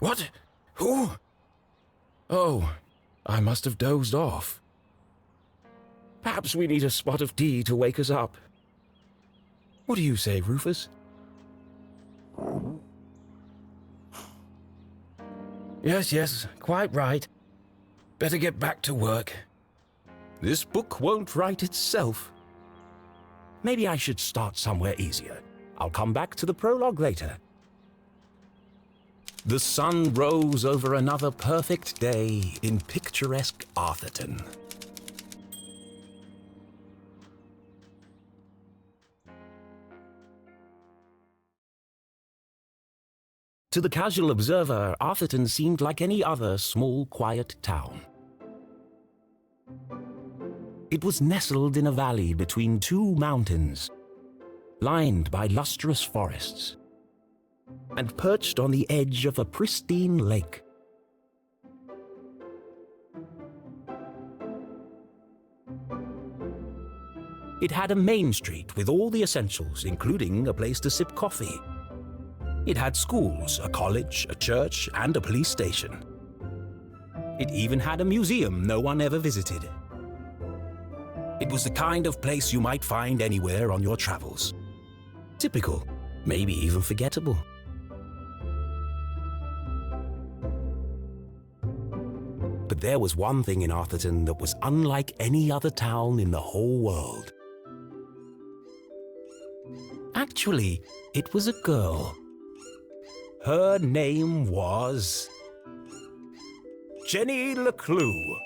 What? Who? Oh, I must have dozed off. Perhaps we need a spot of tea to wake us up. What do you say, Rufus? Yes, quite right. Better get back to work. This book won't write itself. Maybe I should start somewhere easier. I'll come back to the prologue later. The sun rose over another perfect day in picturesque Arthurton. To the casual observer, Arthurton seemed like any other small, quiet town. It was nestled in a valley between two mountains, lined by lustrous forests, and perched on the edge of a pristine lake. It had a main street with all the essentials, including a place to sip coffee. It had schools, a college, a church, and a police station. It even had a museum no one ever visited. It was the kind of place you might find anywhere on your travels. Typical, maybe even forgettable. But there was one thing in Arthurton that was unlike any other town in the whole world. Actually, it was a girl. Her name was Jenny LeClue.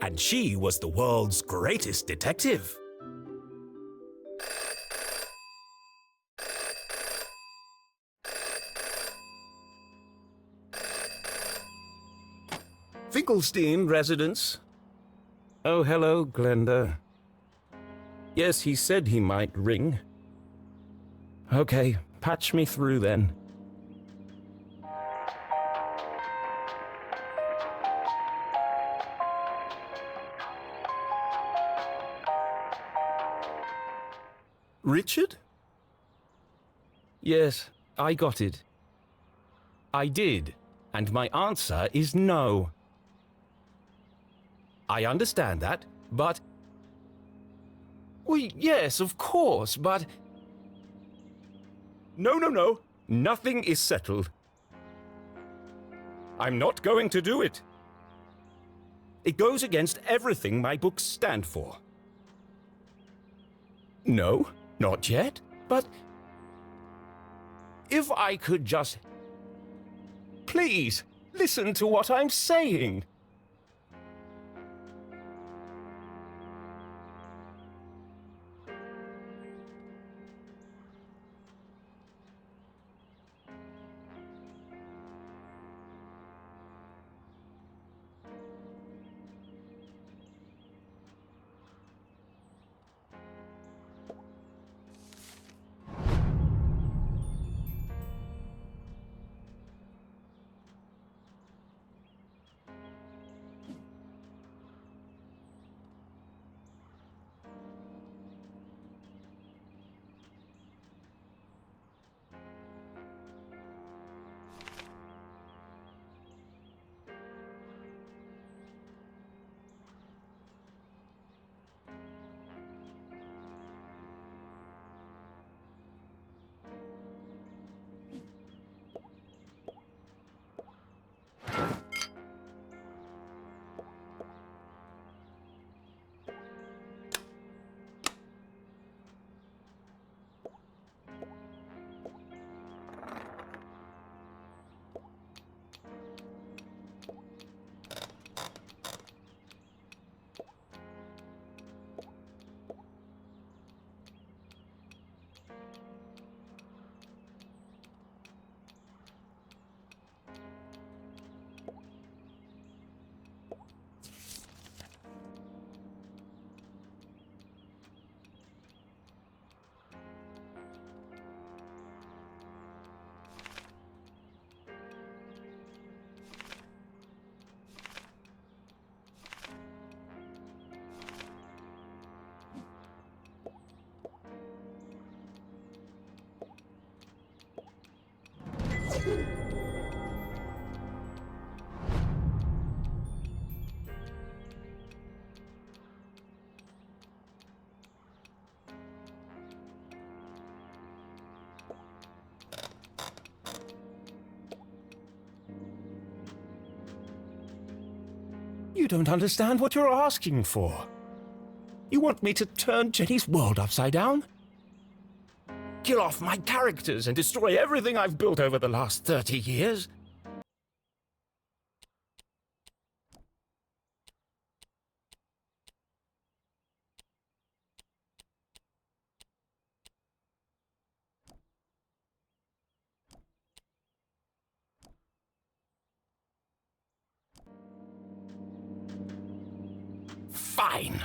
And she was the world's greatest detective. Finkelstein residence. Oh, hello, Glenda. Yes, he said he might ring. Okay, patch me through then. Richard? Yes, I got it. I did, and my answer is no. I understand that, but... Well, yes, of course, but... No. Nothing is settled. I'm not going to do it. It goes against everything my books stand for. No, not yet, but... If I could just... Please, listen to what I'm saying. You don't understand what you're asking for. You want me to turn Jenny's world upside down? Kill off my characters and destroy everything I've built over the last 30 years? Fine.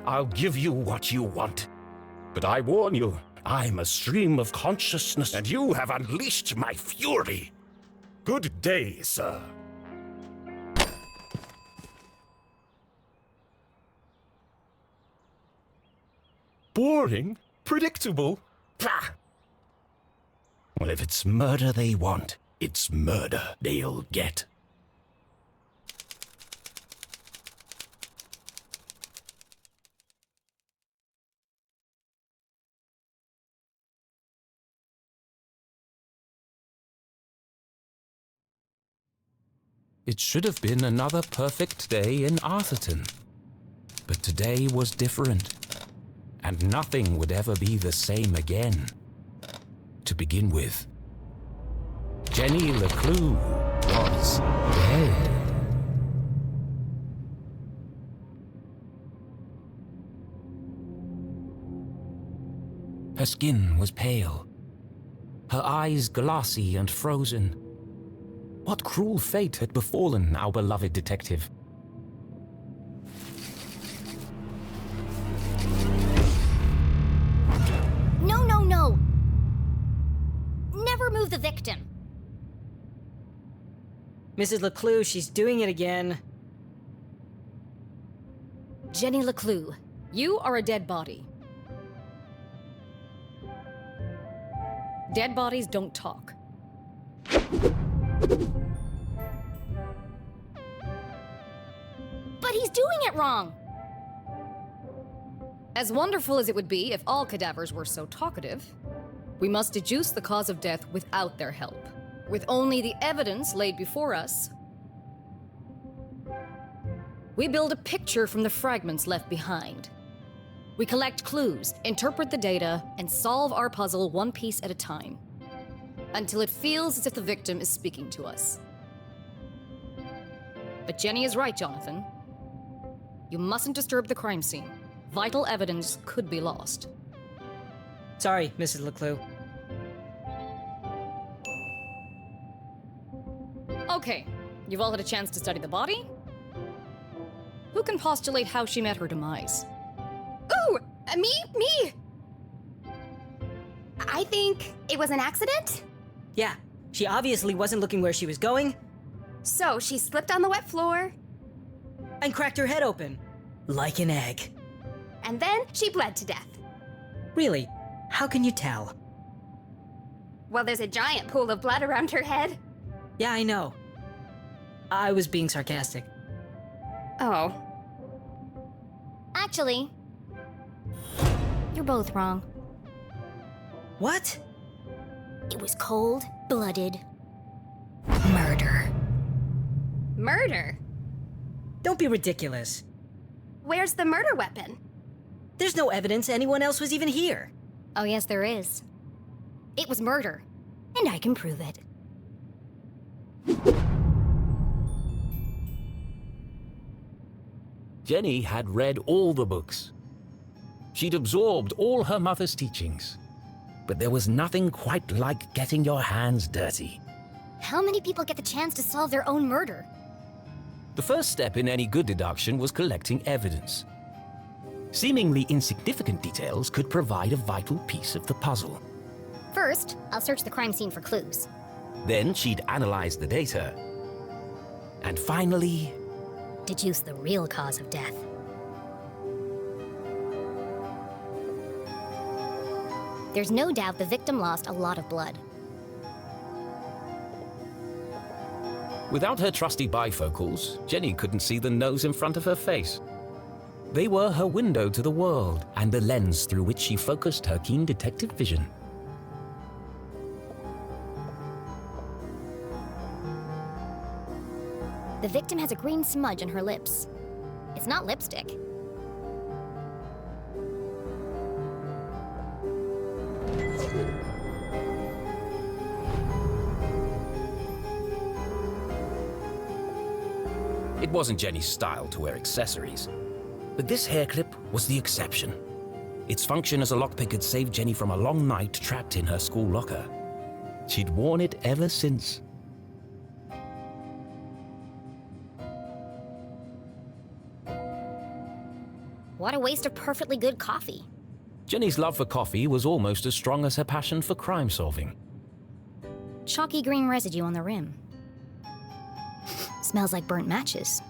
I'll give you what you want. But I warn you, I'm a stream of consciousness, and you have unleashed my fury. Good day, sir. Boring? Predictable? Pah! Well, if it's murder they want, it's murder they'll get. It should have been another perfect day in Arthurton. But today was different, and nothing would ever be the same again. To begin with, Jenny LeClue was dead. Her skin was pale, her eyes glassy and frozen. What cruel fate had befallen our beloved detective? No, no, no! Never move the victim. Mrs. LeClue, she's doing it again. Jenny LeClue, You are a dead body. Dead bodies don't talk. but he's doing it wrong! As wonderful as it would be if all cadavers were so talkative, we must deduce the cause of death without their help. With only the evidence laid before us, we build a picture from the fragments left behind. We collect clues, interpret the data, and solve our puzzle one piece at a time, until it feels as if the victim is speaking to us. But Jenny is right, Jonathan. You mustn't disturb the crime scene. Vital evidence could be lost. Sorry, Mrs. LeClue. Okay, you've all had a chance to study the body? Who can postulate how she met her demise? Ooh! Me! I think it was an accident? Yeah, she obviously wasn't looking where she was going So she slipped on the wet floor, and cracked her head open. Like an egg. and then she bled to death. Really? How can you tell? Well, there's a giant pool of blood around her head. Yeah, I know. I was being sarcastic. Oh. Actually, you're both wrong. What? It was cold-blooded murder. Murder? Don't be ridiculous. Where's the murder weapon? There's no evidence anyone else was even here. Oh, yes, there is. It was murder, and I can prove it. Jenny had read all the books. She'd absorbed all her mother's teachings. But there was nothing quite like getting your hands dirty. How many people get the chance to solve their own murder? The first step in any good deduction was collecting evidence. Seemingly insignificant details could provide a vital piece of the puzzle. First, I'll search the crime scene for clues. Then she'd analyze the data. And finally, Deduce the real cause of death. There's no doubt the victim lost a lot of blood. without her trusty bifocals, Jenny couldn't see the nose in front of her face. They were her window to the world and the lens through which she focused her keen detective vision. The The victim has a green smudge on her lips. It's not lipstick. It wasn't Jenny's style to wear accessories, but this hair clip was the exception. Its function as a lockpick had saved Jenny from a long night trapped in her school locker. She'd worn it ever since. What a waste of perfectly good coffee. Jenny's love for coffee was almost as strong as her passion for crime solving. Chalky green residue on the rim. Smells like burnt matches.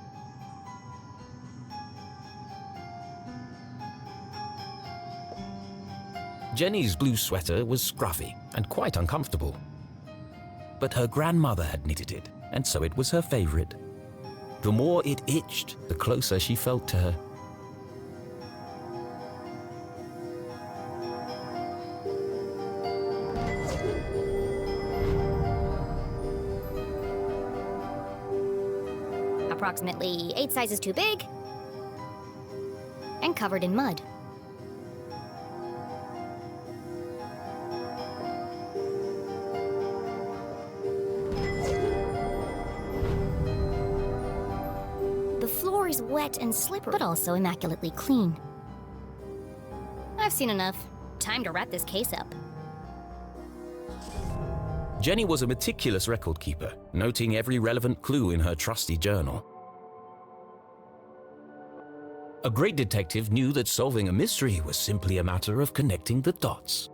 Jenny's blue sweater was scruffy and quite uncomfortable. But her grandmother had knitted it, and so it was her favorite. The more it itched, the closer she felt to her. Approximately 8 sizes too big, and covered in mud. The floor is wet and slippery, but also immaculately clean. I've seen enough. Time to wrap this case up. Jenny was a meticulous record keeper, noting every relevant clue in her trusty journal. A great detective knew that solving a mystery was simply a matter of connecting the dots.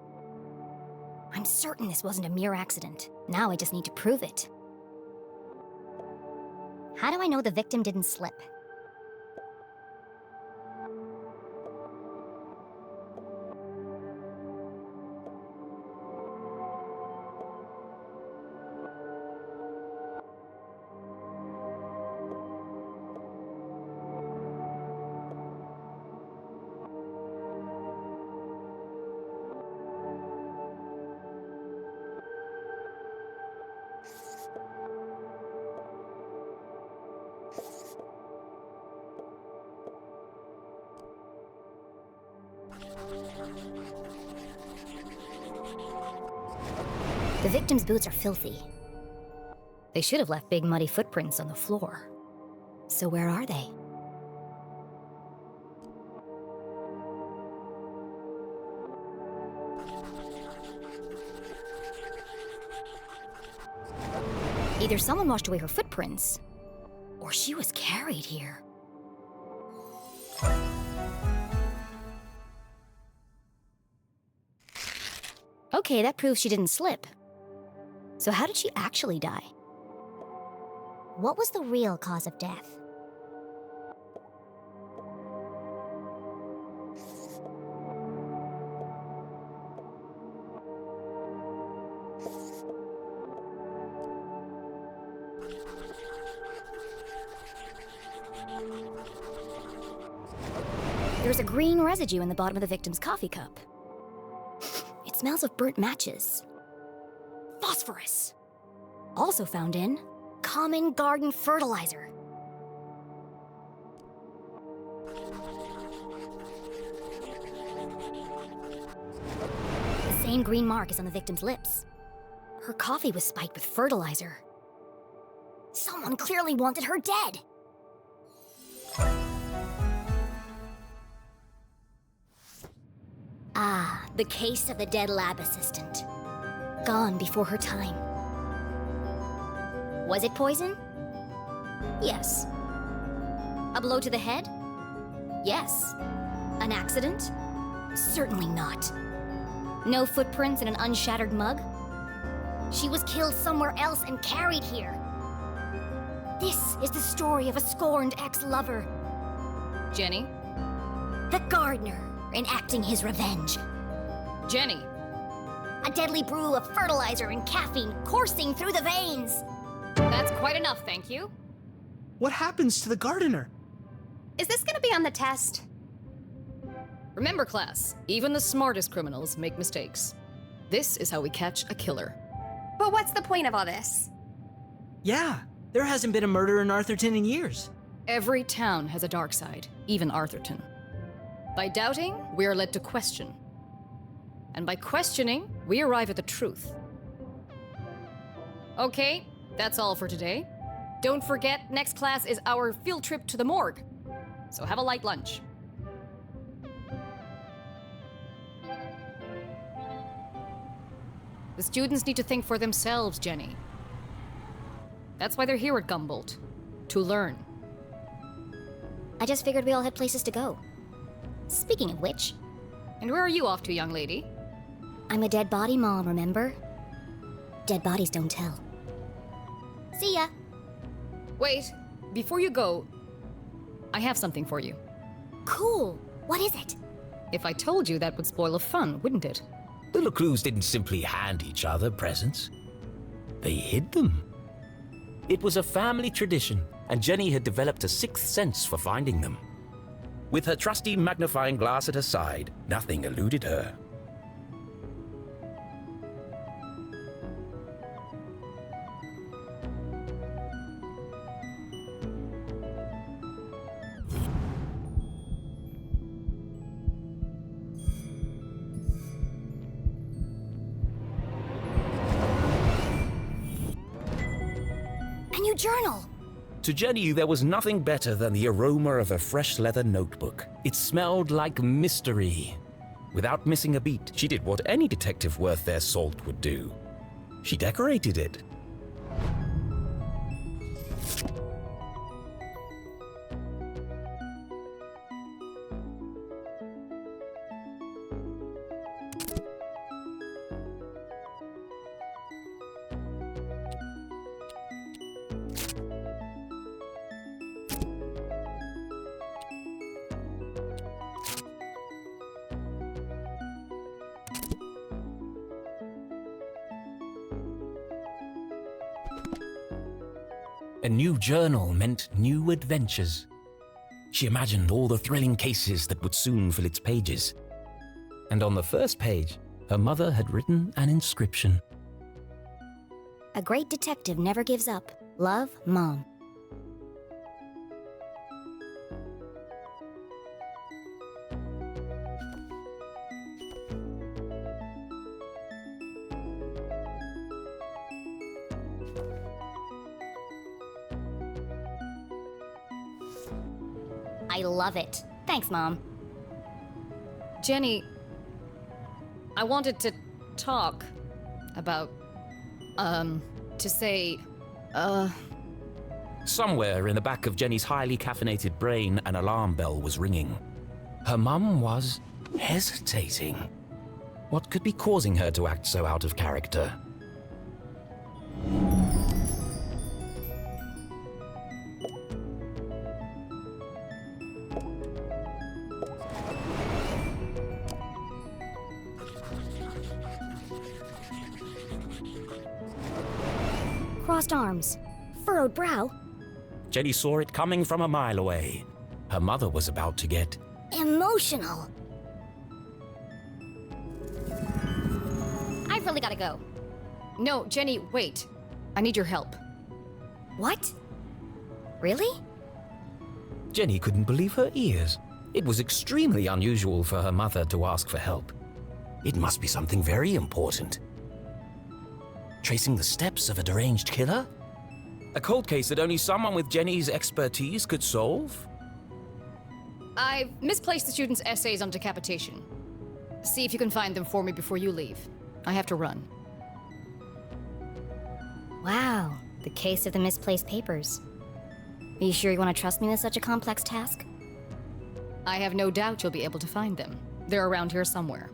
I'm certain this wasn't a mere accident. Now I just need to prove it. How do I know the victim didn't slip? The victim's boots are filthy. They should have left big muddy footprints on the floor. So where are they? Either someone washed away her footprints, or she was carried here. Okay, that proves she didn't slip. So how did she actually die? What was the real cause of death? There's a green residue in the bottom of the victim's coffee cup. It smells of burnt matches. Phosphorus. Also found in common garden fertilizer. The same green mark is on the victim's lips. Her coffee was spiked with fertilizer. Someone clearly wanted her dead. Ah, the case of the dead lab assistant. Gone before her time. Was it poison? Yes. A blow to the head? Yes. An accident? Certainly not. No footprints in an unshattered mug? She was killed somewhere else and carried here. This is the story of a scorned ex-lover. Jenny? The gardener enacting his revenge. Jenny! A deadly brew of fertilizer and caffeine coursing through the veins. That's quite enough, thank you. What happens to the gardener? Is this gonna be on the test? Remember, class, even the smartest criminals make mistakes. This is how we catch a killer. But what's the point of all this? Yeah, There hasn't been a murder in Arthurton in years. Every town has a dark side, even Arthurton. By doubting, we are led to question. And by questioning, we arrive at the truth. Okay, that's all for today. Don't forget, next class is our field trip to the morgue. So have a light lunch. The students need to think for themselves, Jenny. That's why they're here at Gumboldt. To learn. I just figured we all had places to go. Speaking of which, And where are you off to, young lady? I'm a dead body mom, remember? Dead bodies don't tell. See ya! Wait, before you go, I have something for you. Cool! What is it? If I told you, that would spoil the fun, wouldn't it? The LeClues didn't simply hand each other presents. They hid them. It was a family tradition, and Jenny had developed a sixth sense for finding them. With her trusty magnifying glass at her side, nothing eluded her. A new journal! To Jenny, there was nothing better than the aroma of a fresh leather notebook. It smelled like mystery. Without missing a beat, she did what any detective worth their salt would do. She decorated it. A new journal meant new adventures. She imagined all the thrilling cases that would soon fill its pages. And on the first page, her mother had written an inscription. A great detective never gives up. Love, Mom. I love it. Thanks, Mom. Jenny, I wanted to talk about, to say, Somewhere in the back of Jenny's highly caffeinated brain, an alarm bell was ringing. Her mum was hesitating. What could be causing her to act so out of character? Crossed arms. Furrowed brow. Jenny saw it coming from a mile away. Her mother was about to get Emotional. I've really gotta go. no, Jenny, wait. I need your help. What? Really? Jenny couldn't believe her ears. It was extremely unusual for her mother to ask for help. It must be something very important. Tracing the steps of a deranged killer? A cold case that only someone with Jenny's expertise could solve? I've misplaced the students' essays on decapitation. See if you can find them for me before you leave. I have to run. Wow, the case of the misplaced papers. Are you sure you want to trust me with such a complex task? I have no doubt you'll be able to find them. They're around here somewhere.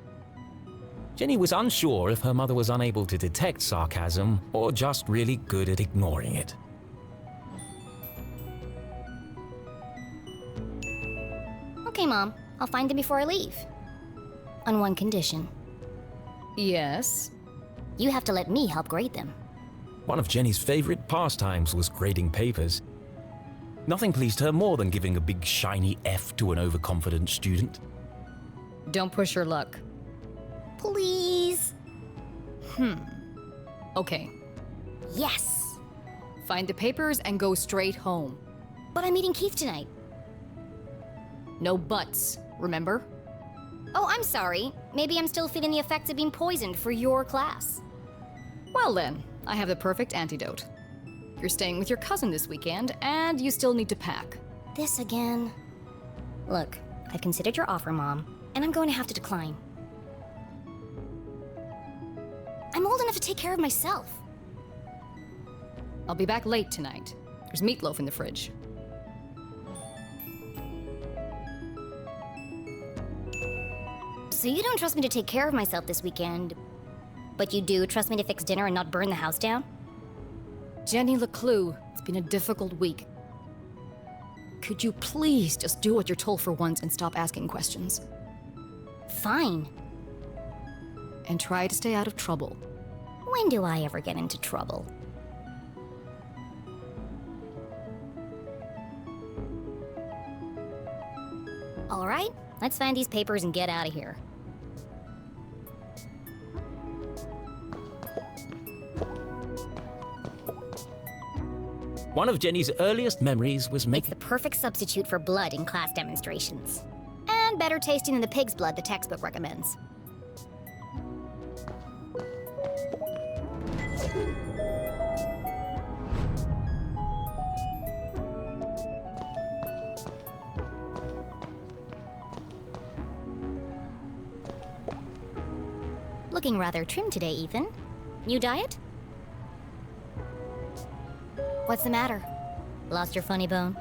Jenny was unsure if her mother was unable to detect sarcasm or just really good at ignoring it. Okay, Mom. I'll find them before I leave. On one condition. Yes? You have to let me help grade them. One of Jenny's favorite pastimes was grading papers. Nothing pleased her more than giving a big shiny F to an overconfident student. Don't push your luck. Please. Okay. Yes. Find the papers and go straight home. But I'm meeting Keith tonight. No buts, remember? Oh, I'm sorry. Maybe I'm still feeling the effects of being poisoned for your class. Well then, I have the perfect antidote. You're staying with your cousin this weekend, and you still need to pack. This again? Look, I've considered your offer, Mom, and I'm going to have to decline. I'm old enough to take care of myself. I'll be back late tonight. There's meatloaf in the fridge. So you don't trust me to take care of myself this weekend, but you do trust me to fix dinner and not burn the house down? Jenny LeClue, it's been a difficult week. Could you please just do what you're told for once and stop asking questions? Fine. And try to stay out of trouble. When do I ever get into trouble? All right, let's find these papers and get out of here. One of Jenny's earliest memories was It's making... the perfect substitute for blood in class demonstrations. And better tasting than the pig's blood the textbook recommends. Looking rather trim today, Ethan. New diet? What's the matter? Lost your funny bone?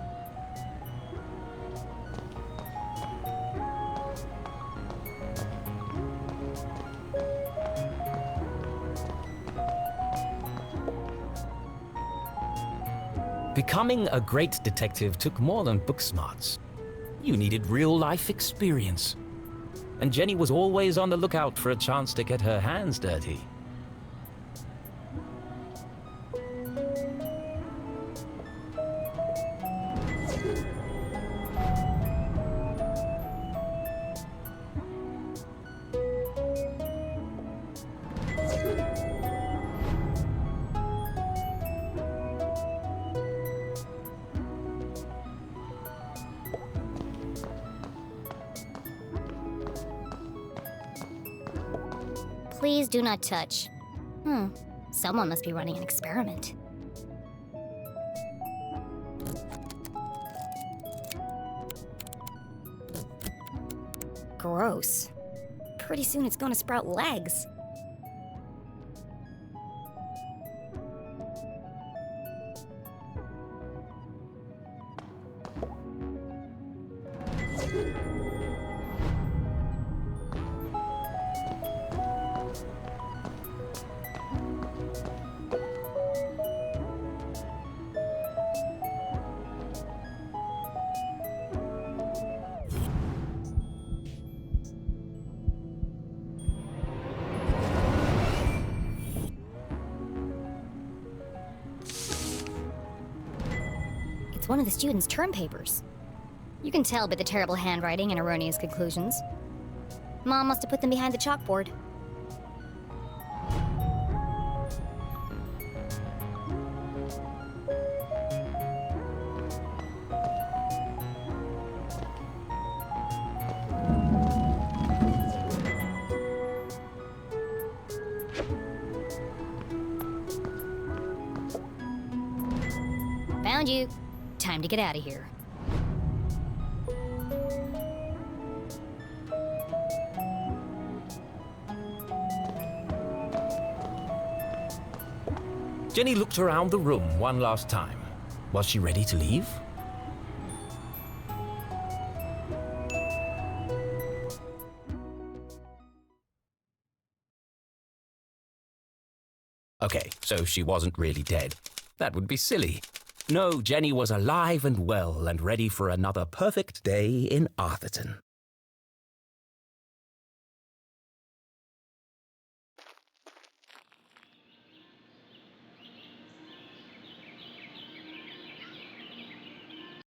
Becoming a great detective took more than book smarts. You needed real-life experience. And Jenny was always on the lookout for a chance to get her hands dirty. Please do not touch. Someone must be running an experiment. Gross. Pretty soon it's gonna sprout legs. It's one of the students' term papers. You can tell by the terrible handwriting and erroneous conclusions. Mom must have put them behind the chalkboard. Found you. Time to get out of here. Jenny looked around the room one last time. Was she ready to leave? Okay, so she wasn't really dead. That would be silly. No, Jenny was alive and well and ready for another perfect day in Arthurton.